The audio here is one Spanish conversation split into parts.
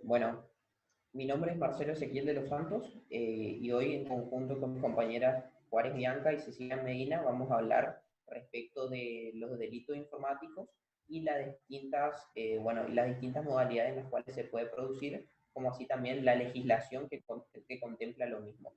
Bueno, mi nombre es Marcelo Ezequiel de los Santos y hoy en conjunto con mis compañeras Juárez Bianca y Cecilia Medina vamos a hablar respecto de los delitos informáticos y las distintas modalidades en las cuales se puede producir, como así también la legislación que contempla lo mismo.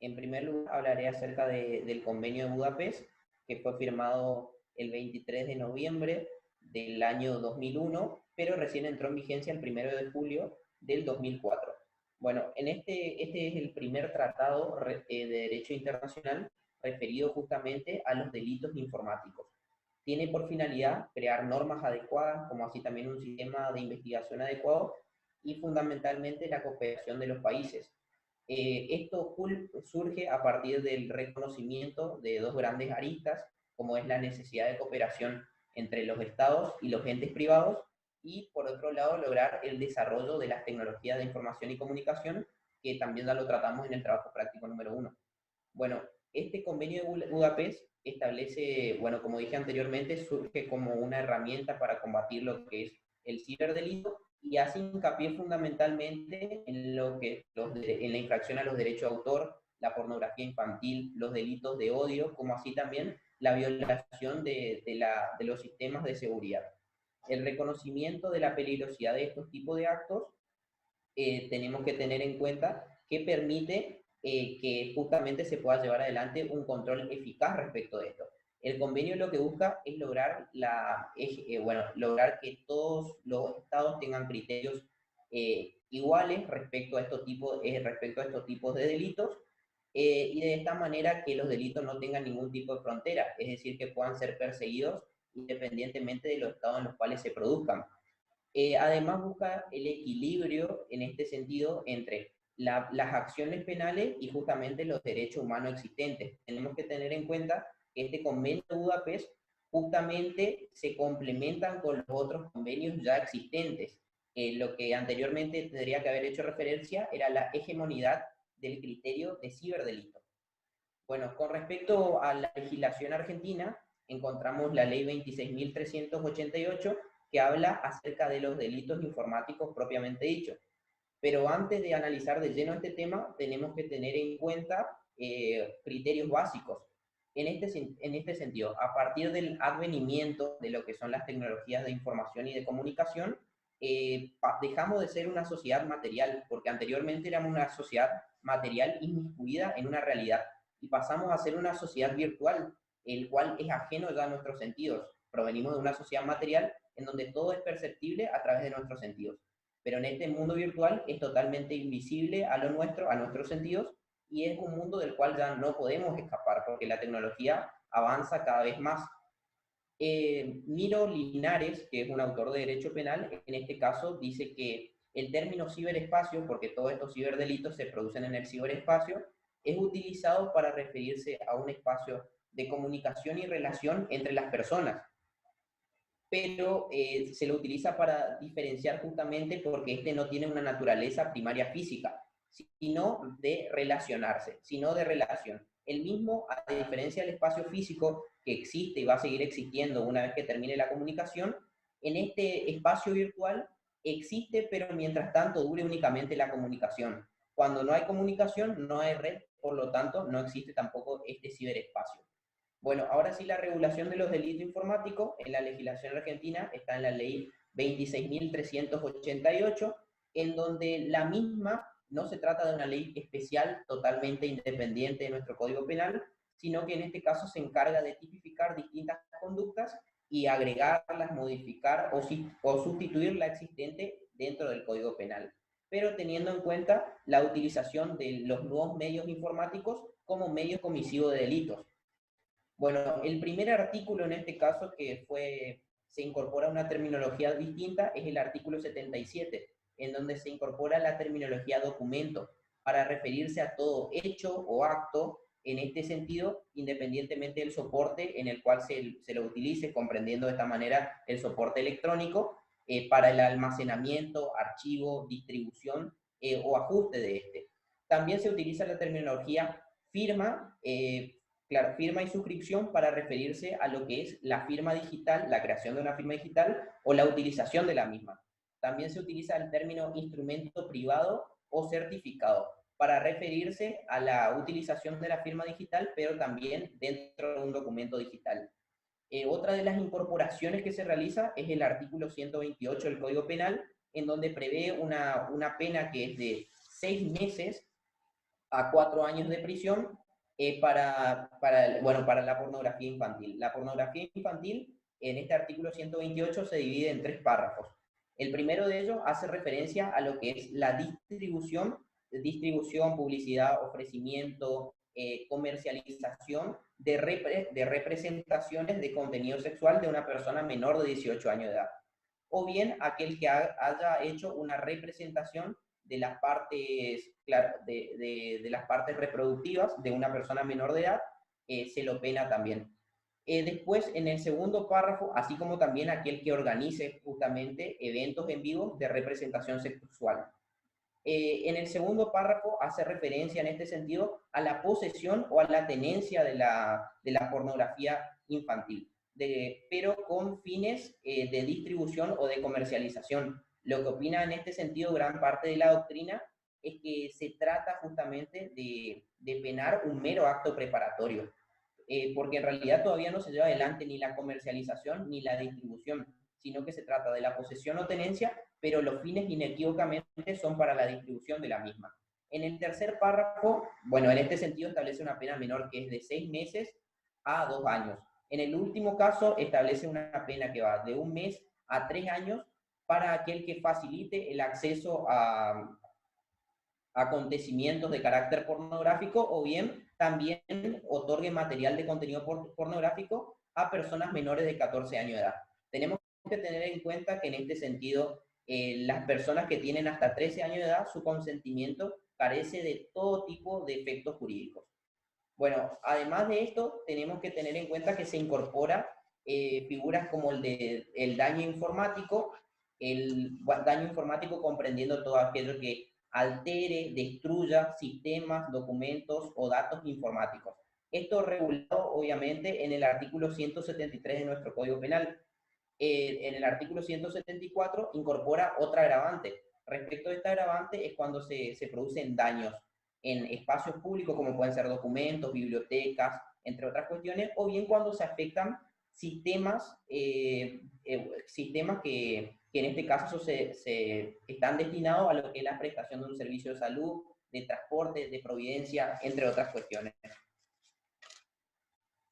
En primer lugar, hablaré acerca del convenio de Budapest, que fue firmado el 23 de noviembre del año 2001, pero recién entró en vigencia el 1 de julio del 2004. Bueno, este es el primer tratado de derecho internacional referido justamente a los delitos informáticos. Tiene por finalidad crear normas adecuadas, como así también un sistema de investigación adecuado y fundamentalmente la cooperación de los países. Esto surge a partir del reconocimiento de dos grandes aristas, como es la necesidad de cooperación entre los estados y los entes privados, y por otro lado lograr el desarrollo de las tecnologías de información y comunicación, que también ya lo tratamos en el trabajo práctico número 1. Bueno, este convenio de Budapest establece, bueno, como dije anteriormente, surge como una herramienta para combatir lo que es el ciberdelito y hace hincapié fundamentalmente en en la infracción a los derechos de autor, la pornografía infantil, los delitos de odio, como así también la violación de los sistemas de seguridad. El reconocimiento de la peligrosidad de estos tipos de actos tenemos que tener en cuenta que permite que justamente se pueda llevar adelante un control eficaz respecto de esto. El convenio lo que busca es lograr que todos los estados tengan criterios iguales respecto a estos tipos de delitos y de esta manera que los delitos no tengan ningún tipo de frontera, es decir, que puedan ser perseguidos independientemente de los estados en los cuales se produzcan. Además busca el equilibrio en este sentido entre las acciones penales y justamente los derechos humanos existentes. Tenemos que tener en cuenta que este convenio de Budapest justamente se complementan con los otros convenios ya existentes. Lo que anteriormente tendría que haber hecho referencia era la hegemonidad del criterio de ciberdelito. Bueno, con respecto a la legislación argentina, encontramos la ley 26.388 que habla acerca de los delitos informáticos propiamente dichos. Pero antes de analizar de lleno este tema, tenemos que tener en cuenta criterios básicos. En este sentido, a partir del advenimiento de lo que son las tecnologías de información y de comunicación, dejamos de ser una sociedad material, porque anteriormente éramos una sociedad material inmiscuida en una realidad, y pasamos a ser una sociedad virtual, el cual es ajeno ya a nuestros sentidos. Provenimos de una sociedad material en donde todo es perceptible a través de nuestros sentidos. Pero en este mundo virtual es totalmente invisible a lo nuestro, a nuestros sentidos, y es un mundo del cual ya no podemos escapar porque la tecnología avanza cada vez más. Miro Linares, que es un autor de derecho penal, en este caso dice que el término ciberespacio, porque todos estos ciberdelitos se producen en el ciberespacio, es utilizado para referirse a un espacio de comunicación y relación entre las personas, pero se lo utiliza para diferenciar justamente porque este no tiene una naturaleza primaria física, sino de relacionarse, sino de relación. El mismo, a diferencia del espacio físico que existe y va a seguir existiendo una vez que termine la comunicación, en este espacio virtual existe, pero mientras tanto dure únicamente la comunicación. Cuando no hay comunicación, no hay red, por lo tanto, no existe tampoco este ciberespacio. Bueno, ahora sí, la regulación de los delitos informáticos en la legislación argentina está en la ley 26.388, en donde la misma no se trata de una ley especial totalmente independiente de nuestro Código Penal, sino que en este caso se encarga de tipificar distintas conductas y agregarlas, modificar o sustituir la existente dentro del Código Penal, pero teniendo en cuenta la utilización de los nuevos medios informáticos como medios comisivos de delitos. Bueno, el primer artículo en este caso se incorpora una terminología distinta es el artículo 77, en donde se incorpora la terminología documento para referirse a todo hecho o acto en este sentido, independientemente del soporte en el cual se lo utilice, comprendiendo de esta manera el soporte electrónico para el almacenamiento, archivo, distribución o ajuste de este. También se utiliza la terminología firma, claro, firma y suscripción para referirse a lo que es la firma digital, la creación de una firma digital o la utilización de la misma. También se utiliza el término instrumento privado o certificado para referirse a la utilización de la firma digital, pero también dentro de un documento digital. Otra de las incorporaciones que se realiza es el artículo 128 del Código Penal, en donde prevé una pena que es de 6 meses a 4 años de prisión para la pornografía infantil. La pornografía infantil, en este artículo 128, se divide en 3 párrafos. El primero de ellos hace referencia a lo que es la distribución, publicidad, ofrecimiento, comercialización de representaciones de contenido sexual de una persona menor de 18 años de edad. O bien aquel que haya hecho una representación de las partes, claro, de las partes reproductivas de una persona menor de edad, se lo pena también. Después, en el segundo párrafo, así como también aquel que organice justamente eventos en vivo de representación sexual. En el segundo párrafo hace referencia en este sentido a la posesión o a la tenencia de la pornografía infantil, pero con fines de distribución o de comercialización. Lo que opina en este sentido gran parte de la doctrina es que se trata justamente de penar un mero acto preparatorio, porque en realidad todavía no se lleva adelante ni la comercialización ni la distribución, sino que se trata de la posesión o tenencia, pero los fines inequívocamente son para la distribución de la misma. En el tercer párrafo, bueno, en este sentido establece una pena menor que es de 6 meses a 2 años. En el último caso establece una pena que va de 1 mes a 3 años para aquel que facilite el acceso a acontecimientos de carácter pornográfico o bien también otorgue material de contenido pornográfico a personas menores de 14 años de edad. Tenemos que tener en cuenta que en este sentido las personas que tienen hasta 13 años de edad, su consentimiento carece de todo tipo de efectos jurídicos. Bueno, además de esto, tenemos que tener en cuenta que se incorpora figuras como el daño informático comprendiendo todo aquello que altere, destruya sistemas, documentos o datos informáticos. Esto regulado, obviamente, en el artículo 173 de nuestro Código Penal. En el artículo 174 incorpora otra agravante. Respecto a esta agravante es cuando se producen daños en espacios públicos, como pueden ser documentos, bibliotecas, entre otras cuestiones, o bien cuando se afectan sistemas, sistemas que en este caso se están destinados a lo que es la prestación de un servicio de salud, de transporte, de providencia, entre otras cuestiones.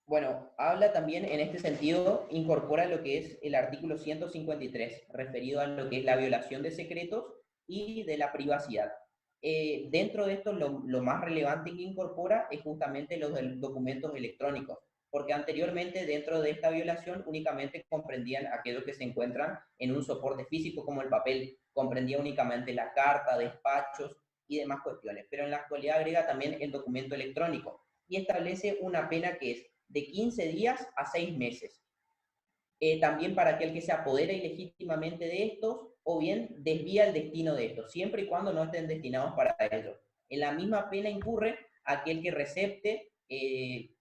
Bueno, habla también en este sentido, incorpora lo que es el artículo 153, referido a lo que es la violación de secretos y de la privacidad. Dentro de esto, lo más relevante que incorpora es justamente los documentos electrónicos, porque anteriormente dentro de esta violación únicamente comprendían aquellos que se encuentran en un soporte físico como el papel, comprendía únicamente la carta, despachos y demás cuestiones, pero en la actualidad agrega también el documento electrónico y establece una pena que es de 15 días a 6 meses. También para aquel que se apodera ilegítimamente de estos o bien desvía el destino de estos, siempre y cuando no estén destinados para ello. En la misma pena incurre aquel que recepte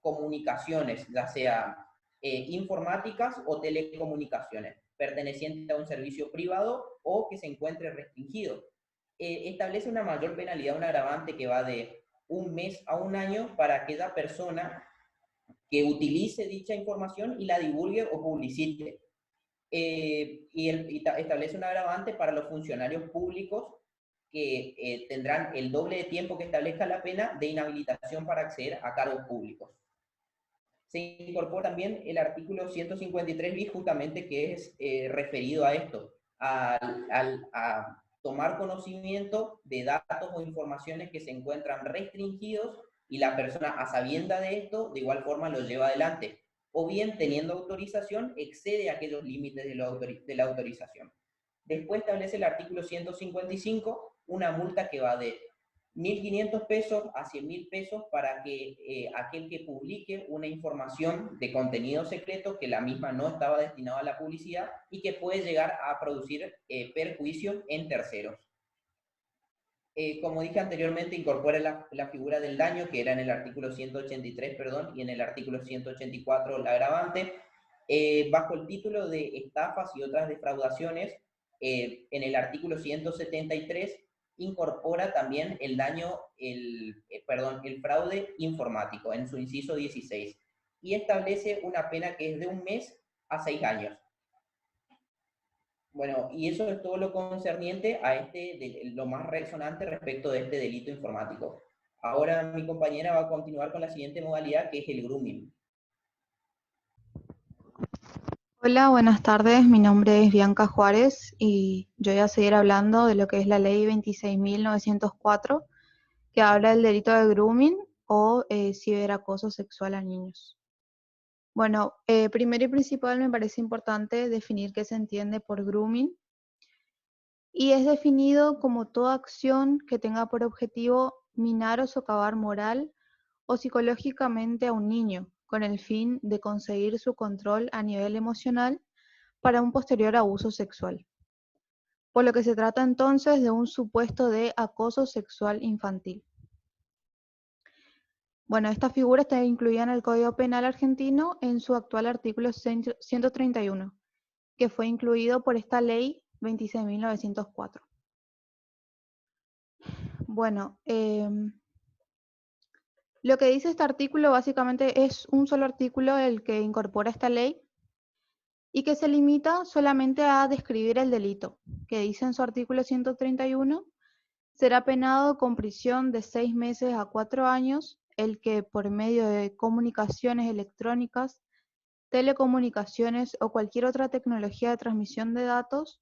comunicaciones, ya sea informáticas o telecomunicaciones, pertenecientes a un servicio privado o que se encuentre restringido. Establece una mayor penalidad, un agravante que va de 1 mes a 1 año para aquella persona que utilice dicha información y la divulgue o publicite. Establece un agravante para los funcionarios públicos que tendrán el doble de tiempo que establezca la pena de inhabilitación para acceder a cargos públicos. Se incorpora también el artículo 153 bis justamente que es referido a esto, a tomar conocimiento de datos o informaciones que se encuentran restringidos y la persona a sabienda de esto de igual forma lo lleva adelante, o bien teniendo autorización excede aquellos límites de la autorización. Después establece el artículo 155 una multa que va de 1.500 pesos a 100.000 pesos para que aquel que publique una información de contenido secreto que la misma no estaba destinada a la publicidad y que puede llegar a producir perjuicios en terceros. Como dije anteriormente, incorpora la figura del daño, que era en el artículo 183, perdón, y en el artículo 184 la agravante, bajo el título de estafas y otras defraudaciones, en el artículo 173 incorpora también el daño, perdón, el fraude informático en su inciso 16 y establece una pena que es de 1 mes a 6 años. Bueno, y eso es todo lo concerniente a lo más resonante respecto de este delito informático. Ahora mi compañera va a continuar con la siguiente modalidad, que es el grooming. Hola, buenas tardes. Mi nombre es Bianca Juárez y yo voy a seguir hablando de lo que es la ley 26.904, que habla del delito de grooming o ciberacoso sexual a niños. Bueno, primero y principal me parece importante definir qué se entiende por grooming, y es definido como toda acción que tenga por objetivo minar o socavar moral o psicológicamente a un niño, con el fin de conseguir su control a nivel emocional para un posterior abuso sexual. Por lo que se trata entonces de un supuesto de acoso sexual infantil. Bueno, esta figura está incluida en el Código Penal argentino en su actual artículo 131, que fue incluido por esta ley 26.904. Bueno, lo que dice este artículo básicamente es un solo artículo el que incorpora esta ley y que se limita solamente a describir el delito, que dice en su artículo 131, será penado con prisión de 6 meses a 4 años el que por medio de comunicaciones electrónicas, telecomunicaciones o cualquier otra tecnología de transmisión de datos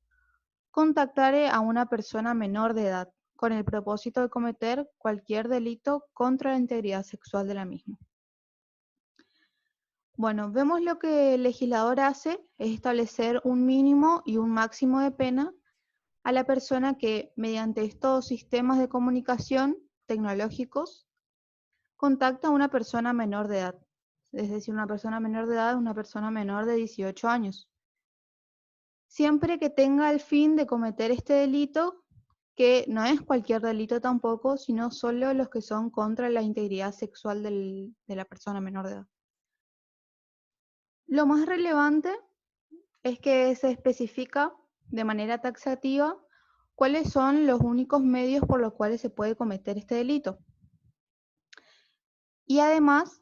contactare a una persona menor de edad con el propósito de cometer cualquier delito contra la integridad sexual de la misma. Bueno, vemos lo que el legislador hace es establecer un mínimo y un máximo de pena a la persona que, mediante estos sistemas de comunicación tecnológicos, contacta a una persona menor de edad. Es decir, una persona menor de edad es una persona menor de 18 años. Siempre que tenga el fin de cometer este delito, que no es cualquier delito tampoco, sino solo los que son contra la integridad sexual de la persona menor de edad. Lo más relevante es que se especifica de manera taxativa cuáles son los únicos medios por los cuales se puede cometer este delito. Y además,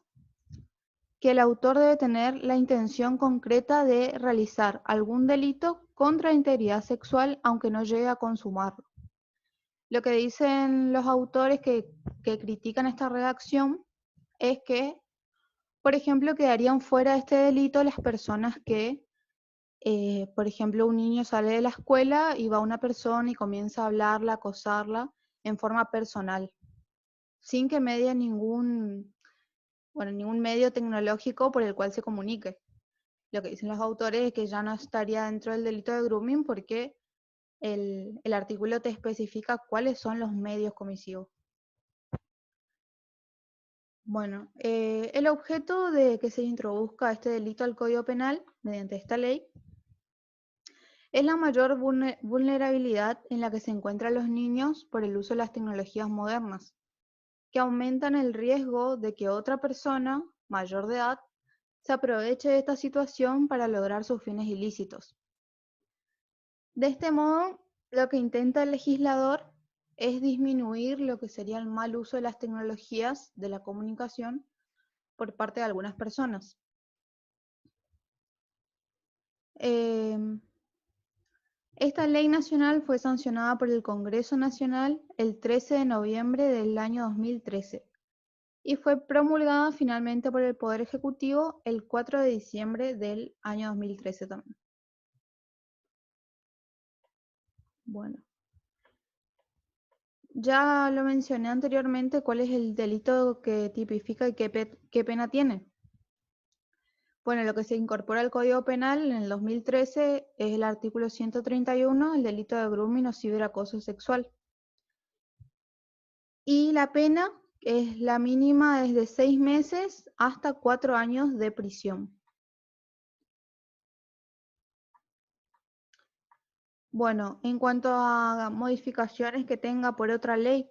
que el autor debe tener la intención concreta de realizar algún delito contra la integridad sexual, aunque no llegue a consumarlo. Lo que dicen los autores que critican esta redacción es que, por ejemplo, quedarían fuera de este delito las personas que, por ejemplo, un niño sale de la escuela y va una persona y comienza a hablarla, acosarla en forma personal, sin que medie ningún medio tecnológico por el cual se comunique. Lo que dicen los autores es que ya no estaría dentro del delito de grooming porque el artículo te especifica cuáles son los medios comisivos. Bueno, el objeto de que se introduzca este delito al Código Penal mediante esta ley es la mayor vulnerabilidad en la que se encuentran los niños por el uso de las tecnologías modernas, que aumentan el riesgo de que otra persona mayor de edad se aproveche de esta situación para lograr sus fines ilícitos. De este modo, lo que intenta el legislador es disminuir lo que sería el mal uso de las tecnologías de la comunicación por parte de algunas personas. Esta ley nacional fue sancionada por el Congreso Nacional el 13 de noviembre del año 2013 y fue promulgada finalmente por el Poder Ejecutivo el 4 de diciembre del año 2013 también. Bueno, ya lo mencioné anteriormente, cuál es el delito que tipifica y qué pena tiene. Bueno, lo que se incorpora al Código Penal en el 2013 es el artículo 131, el delito de grooming o ciberacoso sexual. Y la pena es la mínima desde 6 meses hasta 4 años de prisión. Bueno, en cuanto a modificaciones que tenga por otra ley,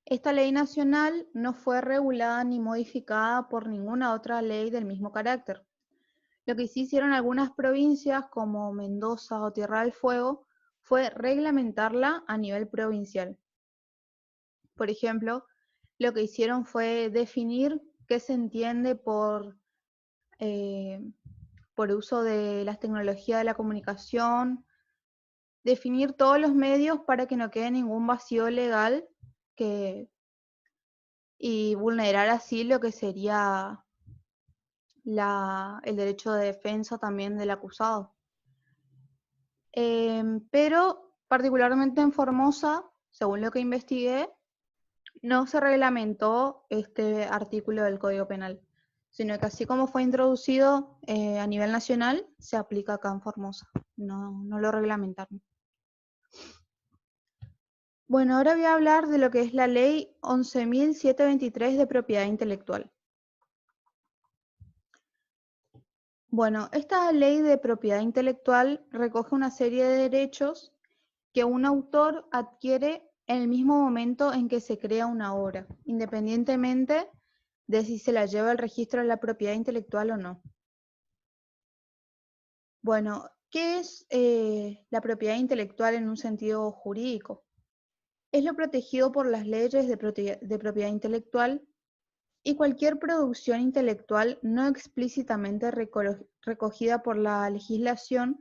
esta ley nacional no fue regulada ni modificada por ninguna otra ley del mismo carácter. Lo que sí hicieron algunas provincias como Mendoza o Tierra del Fuego fue reglamentarla a nivel provincial. Por ejemplo, lo que hicieron fue definir qué se entiende por uso de las tecnologías de la comunicación, definir todos los medios para que no quede ningún vacío legal y vulnerar así lo que sería el derecho de defensa también del acusado. Pero particularmente en Formosa, según lo que investigué, no se reglamentó este artículo del Código Penal, sino que así como fue introducido a nivel nacional, se aplica acá en Formosa. No lo reglamentaron. Bueno, ahora voy a hablar de lo que es la ley 11.723 de propiedad intelectual. Bueno, esta ley de propiedad intelectual recoge una serie de derechos que un autor adquiere en el mismo momento en que se crea una obra, independientemente de si se la lleva al registro de la propiedad intelectual o no. Bueno, ¿qué es la propiedad intelectual en un sentido jurídico? Es lo protegido por las leyes de propiedad intelectual y cualquier producción intelectual no explícitamente recogida por la legislación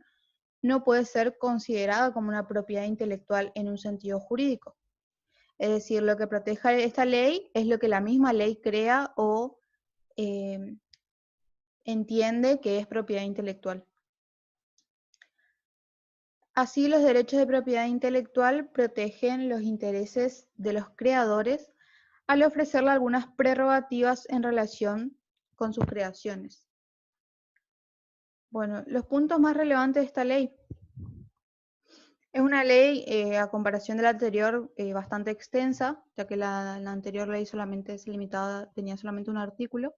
no puede ser considerada como una propiedad intelectual en un sentido jurídico. Es decir, lo que protege esta ley es lo que la misma ley crea o entiende que es propiedad intelectual. Así, los derechos de propiedad intelectual protegen los intereses de los creadores al ofrecerle algunas prerrogativas en relación con sus creaciones. Bueno, los puntos más relevantes de esta ley. Es una ley, a comparación de la anterior, bastante extensa, ya que la anterior ley solamente se limitaba, tenía solamente un artículo.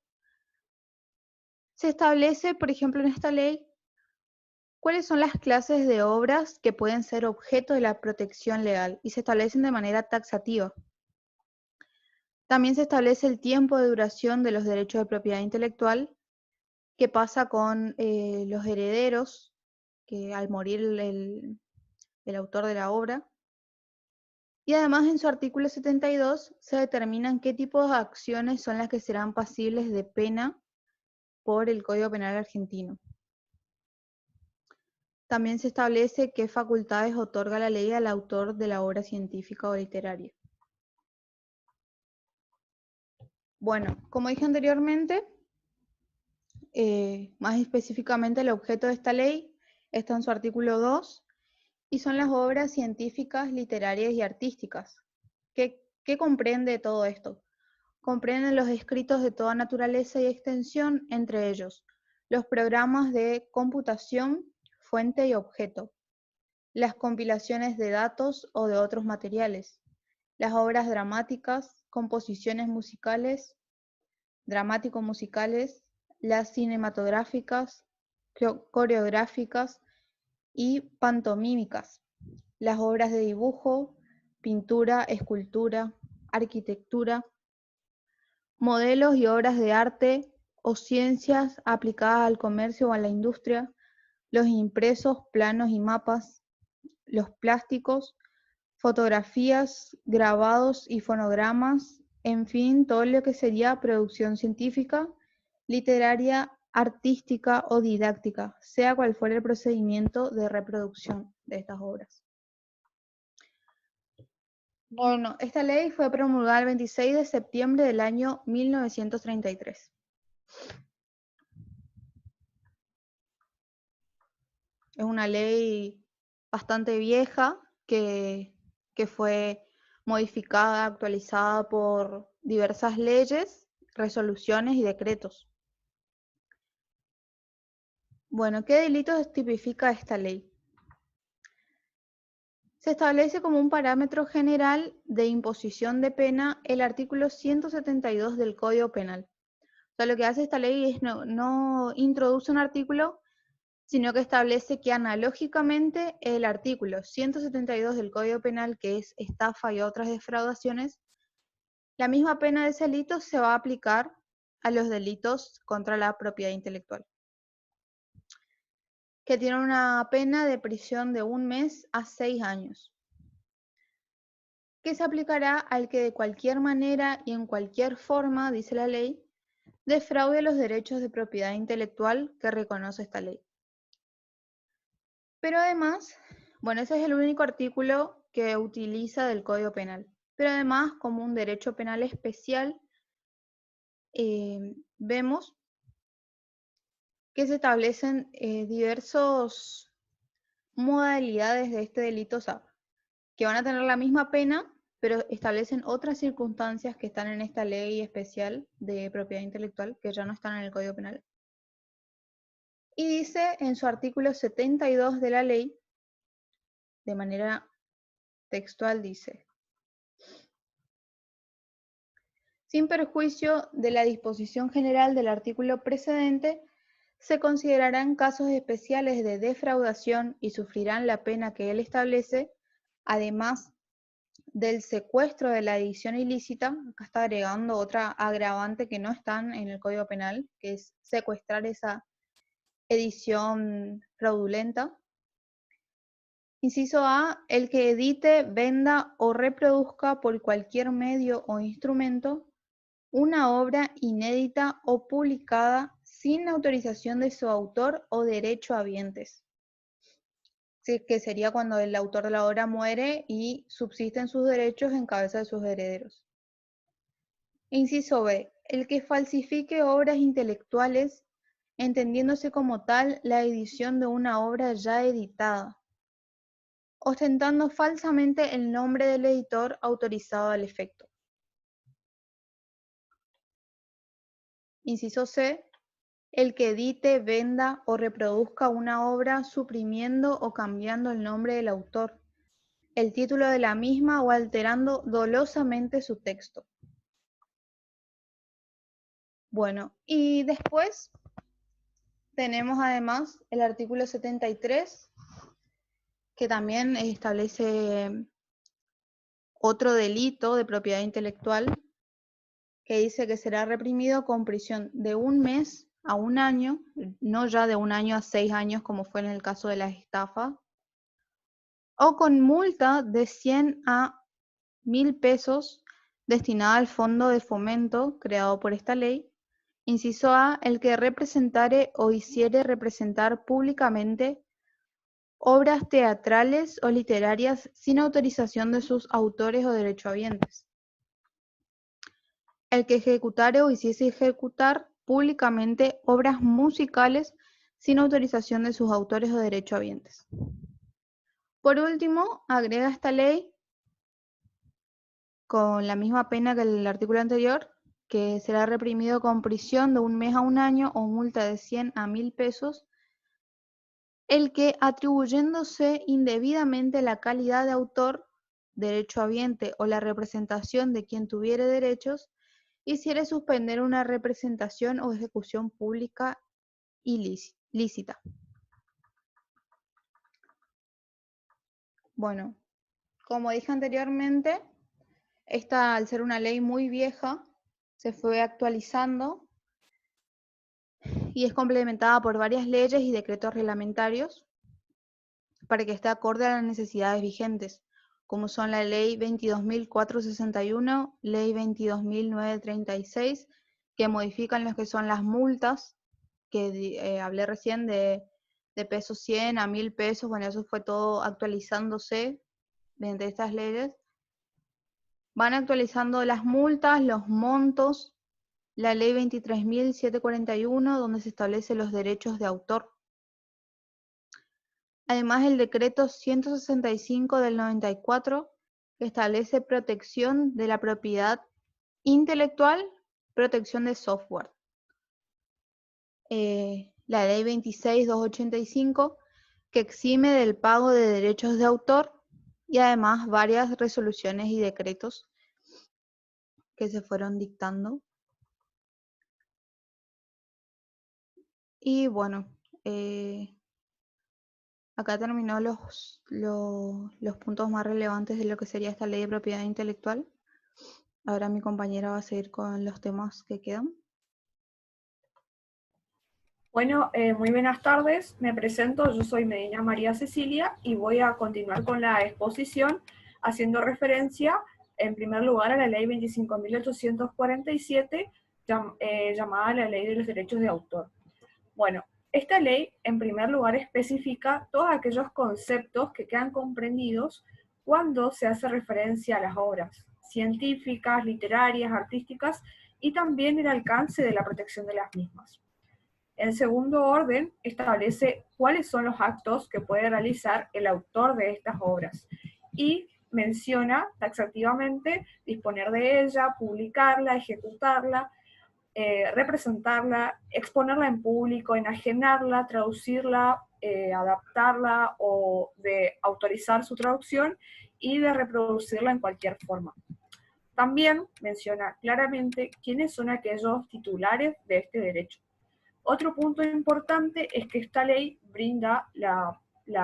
Se establece, por ejemplo, en esta ley, cuáles son las clases de obras que pueden ser objeto de la protección legal y se establecen de manera taxativa. También se establece el tiempo de duración de los derechos de propiedad intelectual, qué pasa con los herederos, que al morir el autor de la obra. Y además en su artículo 72 se determinan qué tipos de acciones son las que serán pasibles de pena por el Código Penal argentino. También se establece qué facultades otorga la ley al autor de la obra científica o literaria. Bueno, como dije anteriormente, más específicamente el objeto de esta ley está en su artículo 2 y son las obras científicas, literarias y artísticas. ¿Qué comprende todo esto? Comprenden los escritos de toda naturaleza y extensión, entre ellos los programas de computación, fuente y objeto, las compilaciones de datos o de otros materiales, las obras dramáticas, composiciones musicales, dramático-musicales, las cinematográficas, coreográficas y pantomímicas, las obras de dibujo, pintura, escultura, arquitectura, modelos y obras de arte o ciencias aplicadas al comercio o a la industria, los impresos, planos y mapas, los plásticos, fotografías, grabados y fonogramas, en fin, todo lo que sería producción científica, literaria, artística o didáctica, sea cual fuera el procedimiento de reproducción de estas obras. Bueno, esta ley fue promulgada el 26 de septiembre del año 1933. Es una ley bastante vieja que fue modificada, actualizada por diversas leyes, resoluciones y decretos. Bueno, ¿qué delitos tipifica esta ley? Se establece como un parámetro general de imposición de pena el artículo 172 del Código Penal. O sea, lo que hace esta ley es no introduce un artículo, sino que establece que analógicamente el artículo 172 del Código Penal, que es estafa y otras defraudaciones, la misma pena de ese delito se va a aplicar a los delitos contra la propiedad intelectual. que tiene una pena de prisión de 1 mes a 6 años, que se aplicará al que de cualquier manera y en cualquier forma, dice la ley, defraude los derechos de propiedad intelectual que reconoce esta ley. Pero además, bueno, ese es el único artículo que utiliza del Código Penal. Pero además, como un derecho penal especial, vemos que se establecen diversas modalidades de este delito, o sea, que van a tener la misma pena, pero establecen otras circunstancias que están en esta ley especial de propiedad intelectual, que ya no están en el Código Penal. Y dice en su artículo 72 de la ley, de manera textual, dice: sin perjuicio de la disposición general del artículo precedente, se considerarán casos especiales de defraudación y sufrirán la pena que él establece, además del secuestro de la edición ilícita. Acá está agregando otra agravante que no están en el Código Penal, que es secuestrar esa edición fraudulenta. Inciso A, el que edite, venda o reproduzca por cualquier medio o instrumento una obra inédita o publicada sin autorización de su autor o derechohabientes, que sería cuando el autor de la obra muere y subsisten sus derechos en cabeza de sus herederos. Inciso B, el que falsifique obras intelectuales, entendiéndose como tal la edición de una obra ya editada, ostentando falsamente el nombre del editor autorizado al efecto. Inciso C, el que edite, venda o reproduzca una obra suprimiendo o cambiando el nombre del autor, el título de la misma o alterando dolosamente su texto. Bueno, y después tenemos además el artículo 73, que también establece otro delito de propiedad intelectual, que dice que será reprimido con prisión de 1 mes a 1 año, no ya de 1 año a 6 años como fue en el caso de la estafa, o con multa de 100 a 1000 pesos destinada al fondo de fomento creado por esta ley. Inciso A, el que representare o hiciere representar públicamente obras teatrales o literarias sin autorización de sus autores o derechohabientes. El que ejecutare o hiciese ejecutar públicamente obras musicales sin autorización de sus autores o derechohabientes. Por último, agrega esta ley, con la misma pena que el artículo anterior, que será reprimido con prisión de 1 mes a 1 año o multa de 100 a 1000 pesos, el que, atribuyéndose indebidamente la calidad de autor, derechohabiente o la representación de quien tuviere derechos, hiciere suspender una representación o ejecución pública ilícita. Bueno, como dije anteriormente, esta, al ser una ley muy vieja, se fue actualizando y es complementada por varias leyes y decretos reglamentarios para que esté acorde a las necesidades vigentes, como son la Ley 22.461, Ley 22.936, que modifican lo que son las multas, que hablé recién de pesos 100 a 1000 pesos, bueno, eso fue todo actualizándose mediante estas leyes. Van actualizando las multas, los montos, la Ley 23.741, donde se establecen los derechos de autor. Además, el decreto 165 del 94, que establece protección de la propiedad intelectual, protección de software. La ley 26.285, que exime del pago de derechos de autor, y además varias resoluciones y decretos que se fueron dictando. Y bueno, acá terminó los puntos más relevantes de lo que sería esta ley de propiedad intelectual. Ahora mi compañera va a seguir con los temas que quedan. Bueno, muy buenas tardes, me presento, yo soy Medina María Cecilia y voy a continuar con la exposición haciendo referencia en primer lugar a la ley 25.847 llamada la Ley de los Derechos de Autor. Bueno, esta ley en primer lugar especifica todos aquellos conceptos que quedan comprendidos cuando se hace referencia a las obras científicas, literarias, artísticas y también el alcance de la protección de las mismas. En segundo orden, establece cuáles son los actos que puede realizar el autor de estas obras y menciona taxativamente disponer de ella, publicarla, ejecutarla, representarla, exponerla en público, enajenarla, traducirla, adaptarla o de autorizar su traducción y de reproducirla en cualquier forma. También menciona claramente quiénes son aquellos titulares de este derecho. Otro punto importante es que esta ley brinda la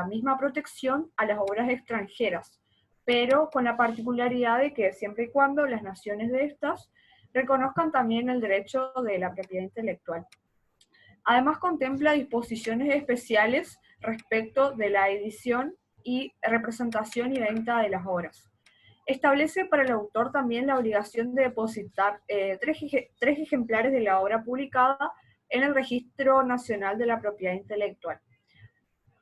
misma protección a las obras extranjeras, pero con la particularidad de que siempre y cuando las naciones de estas reconozcan también el derecho de la propiedad intelectual. Además contempla disposiciones especiales respecto de la edición y representación y venta de las obras. Establece para el autor también la obligación de depositar tres ejemplares de la obra publicada en el Registro Nacional de la Propiedad Intelectual.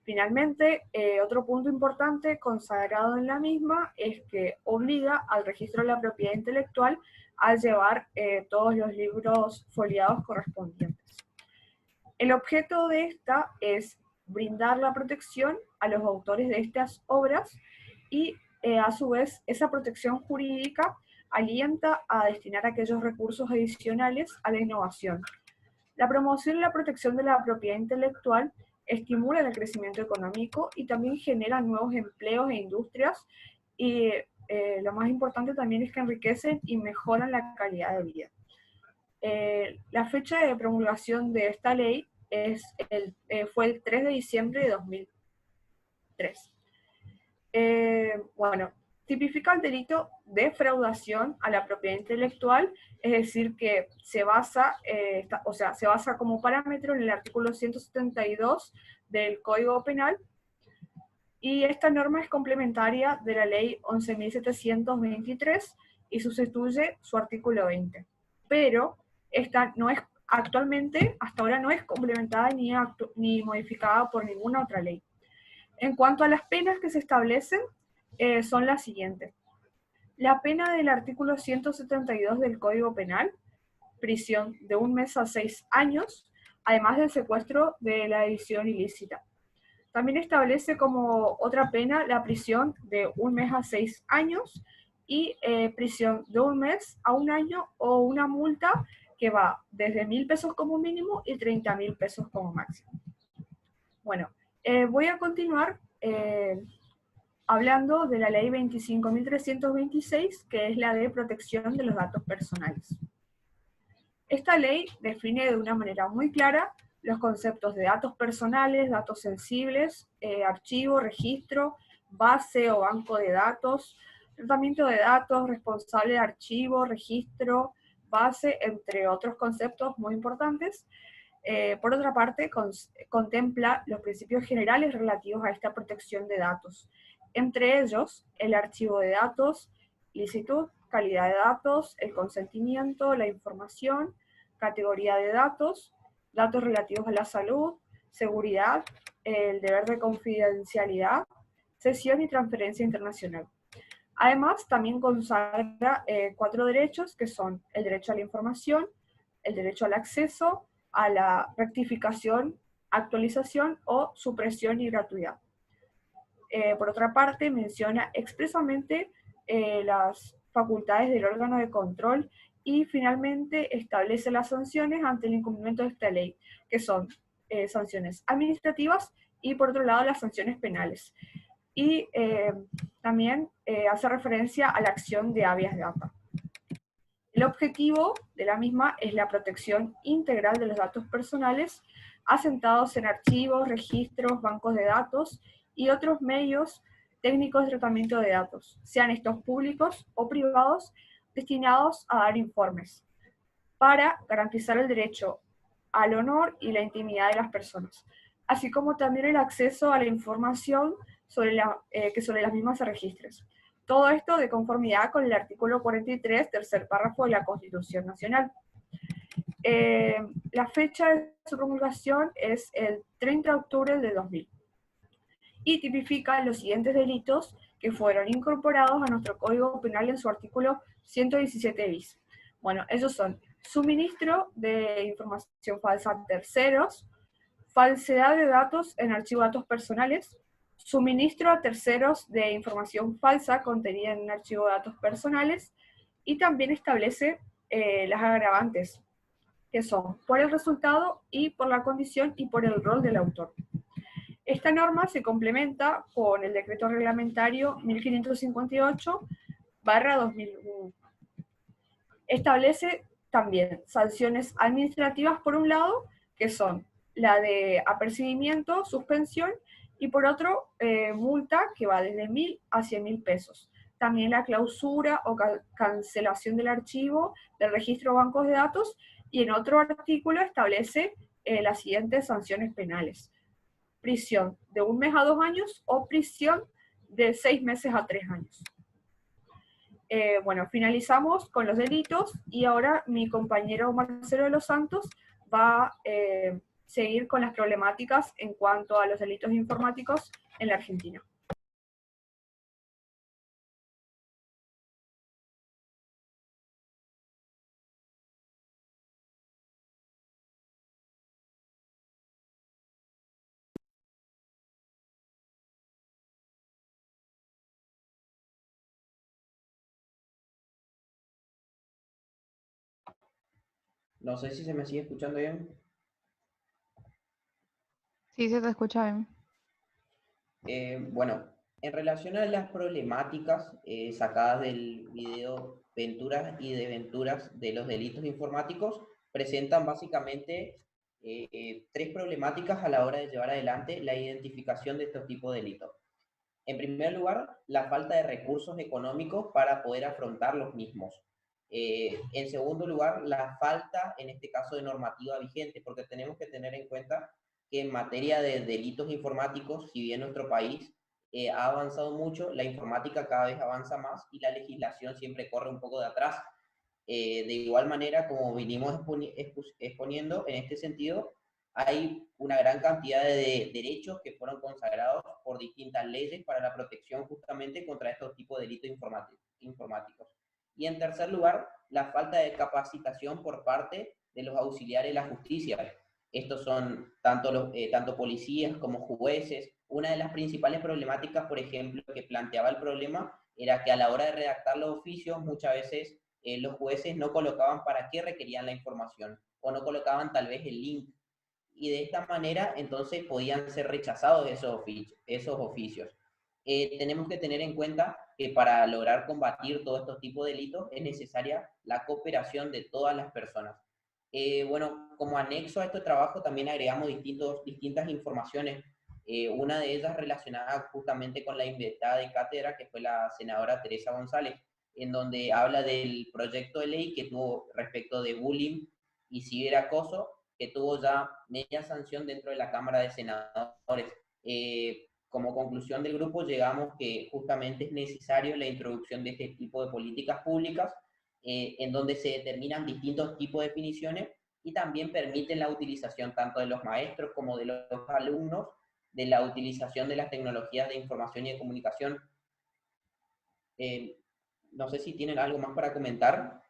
Finalmente, otro punto importante consagrado en la misma es que obliga al Registro de la Propiedad Intelectual a llevar todos los libros foliados correspondientes. El objeto de esta es brindar la protección a los autores de estas obras y a su vez esa protección jurídica alienta a destinar aquellos recursos adicionales a la innovación. La promoción y la protección de la propiedad intelectual estimula el crecimiento económico y también genera nuevos empleos e industrias y lo más importante también es que enriquecen y mejoran la calidad de vida. La fecha de promulgación de esta ley fue el 3 de diciembre de 2003. Bueno, tipifica el delito de defraudación a la propiedad intelectual, es decir, que se basa como parámetro en el artículo 172 del Código Penal, y esta norma es complementaria de la ley 11.723 y sustituye su artículo 20. Pero esta no es actualmente, hasta ahora no es complementada ni modificada por ninguna otra ley. En cuanto a las penas que se establecen, son las siguientes. La pena del artículo 172 del Código Penal, prisión de 1 mes a 6 años, además del secuestro de la edición ilícita. También establece como otra pena la prisión de 1 mes a 6 años y prisión de 1 mes a 1 año o una multa que va desde 1.000 pesos como mínimo y 30.000 pesos como máximo. Bueno, voy a continuar hablando de la ley 25.326, que es la de protección de los datos personales. Esta ley define de una manera muy clara los conceptos de datos personales, datos sensibles, archivo, registro, base o banco de datos, tratamiento de datos, responsable de archivo, registro, base, entre otros conceptos muy importantes. Por otra parte, contempla los principios generales relativos a esta protección de datos, entre ellos el archivo de datos, licitud, calidad de datos, el consentimiento, la información, categoría de datos, datos relativos a la salud, seguridad, el deber de confidencialidad, cesión y transferencia internacional. Además, también consagra 4 derechos, que son el derecho a la información, el derecho al acceso, a la rectificación, actualización o supresión y gratuidad. Por otra parte, menciona expresamente las facultades del órgano de control y finalmente establece las sanciones ante el incumplimiento de esta ley, que son sanciones administrativas y por otro lado las sanciones penales. Y también hace referencia a la acción de habeas data. El objetivo de la misma es la protección integral de los datos personales asentados en archivos, registros, bancos de datos y otros medios técnicos de tratamiento de datos, sean estos públicos o privados, destinados a dar informes, para garantizar el derecho al honor y la intimidad de las personas, así como también el acceso a la información que sobre las mismas se registren. Todo esto de conformidad con el artículo 43, tercer párrafo de la Constitución Nacional. La fecha de su promulgación es el 30 de octubre de 2000 y tipifica los siguientes delitos que fueron incorporados a nuestro Código Penal en su artículo 117 bis. Bueno, esos son suministro de información falsa a terceros, falsedad de datos en archivo de datos personales, suministro a terceros de información falsa contenida en un archivo de datos personales, y también establece las agravantes, que son por el resultado y por la condición y por el rol del autor. Esta norma se complementa con el decreto reglamentario 1558/2001. Establece también sanciones administrativas por un lado, que son la de apercibimiento, suspensión, y por otro, multa que va desde 1.000 a 100.000 pesos. También la clausura o cancelación del archivo del registro de bancos de datos, y en otro artículo establece las siguientes sanciones penales: prisión de 1 mes a 2 años o prisión de 6 meses a 3 años. Bueno, finalizamos con los delitos y ahora mi compañero Marcelo de los Santos va a seguir con las problemáticas en cuanto a los delitos informáticos en la Argentina. No sé si se me sigue escuchando bien. Sí, se te escucha bien. Bueno, en relación a las problemáticas sacadas del video Venturas y Desventuras de los delitos informáticos, presentan básicamente tres problemáticas a la hora de llevar adelante la identificación de estos tipos de delitos. En primer lugar, la falta de recursos económicos para poder afrontar los mismos. En segundo lugar, la falta, en este caso, de normativa vigente, porque tenemos que tener en cuenta que en materia de delitos informáticos, si bien nuestro país ha avanzado mucho, la informática cada vez avanza más y la legislación siempre corre un poco de atrás. De igual manera, como vinimos exponiendo, en este sentido, hay una gran cantidad de derechos que fueron consagrados por distintas leyes para la protección justamente contra estos tipos de delitos informáticos. Y en tercer lugar, la falta de capacitación por parte de los auxiliares de la justicia. Estos son tanto policías como jueces. Una de las principales problemáticas, por ejemplo, que planteaba el problema era que a la hora de redactar los oficios muchas veces los jueces no colocaban para qué requerían la información o no colocaban tal vez el link, y de esta manera entonces podían ser rechazados esos oficios. Tenemos que tener en cuenta que para lograr combatir todos estos tipos de delitos es necesaria la cooperación de todas las personas. Bueno, como anexo a este trabajo también agregamos distintas informaciones, una de ellas relacionada justamente con la invitada de cátedra, que fue la senadora Teresa González, en donde habla del proyecto de ley que tuvo respecto de bullying y ciberacoso, que tuvo ya media sanción dentro de la Cámara de Senadores. Como conclusión del grupo llegamos que justamente es necesario la introducción de este tipo de políticas públicas en donde se determinan distintos tipos de definiciones y también permiten la utilización tanto de los maestros como de los alumnos de la utilización de las tecnologías de información y de comunicación. No sé si tienen algo más para comentar.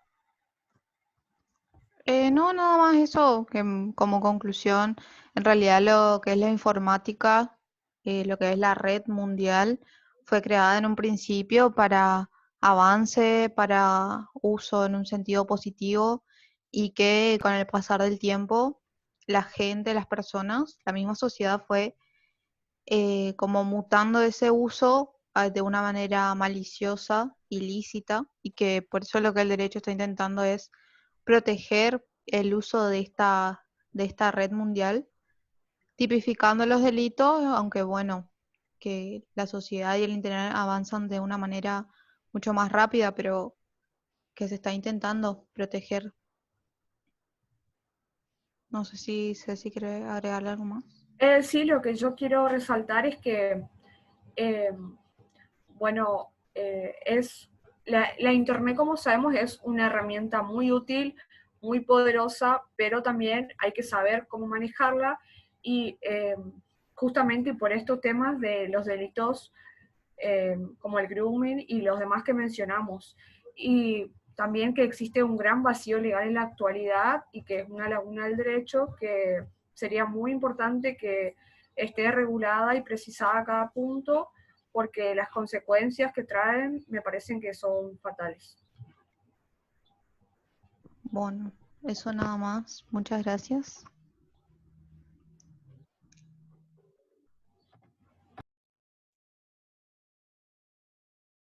No, nada más eso, que como conclusión, en realidad lo que es la informática, lo que es la red mundial, fue creada en un principio para avance, para uso en un sentido positivo, y que con el pasar del tiempo, la gente, las personas, la misma sociedad fue como mutando ese uso de una manera maliciosa, ilícita, y que por eso lo que el derecho está intentando es proteger el uso de esta red mundial, tipificando los delitos, aunque bueno, que la sociedad y el internet avanzan de una manera mucho más rápida, pero que se está intentando proteger. No sé si Ceci quiere agregarle algo más. Sí, lo que yo quiero resaltar es que, bueno, la Internet, como sabemos, es una herramienta muy útil, muy poderosa, pero también hay que saber cómo manejarla y justamente por estos temas de los delitos como el grooming y los demás que mencionamos. Y también que existe un gran vacío legal en la actualidad y que es una laguna del derecho que sería muy importante que esté regulada y precisada a cada punto, porque las consecuencias que traen me parecen que son fatales. Bueno, eso nada más. Muchas gracias.